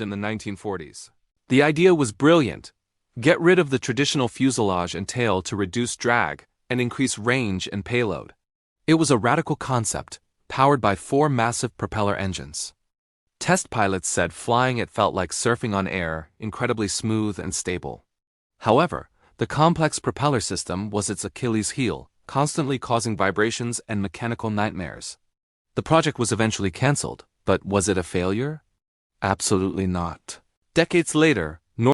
in the 1940s. The idea was brilliant. Get rid of the traditional fuselage and tail to reduce drag and increase range and payload. It was a radical concept, powered by 4 massive propeller engines. Test pilots said flying it felt like surfing on air, incredibly smooth and stable. However, the complex propeller system was its Achilles heel, constantly causing vibrations and mechanical nightmares. The project was eventually cancelled, but was it a failure? Absolutely not. Decades later,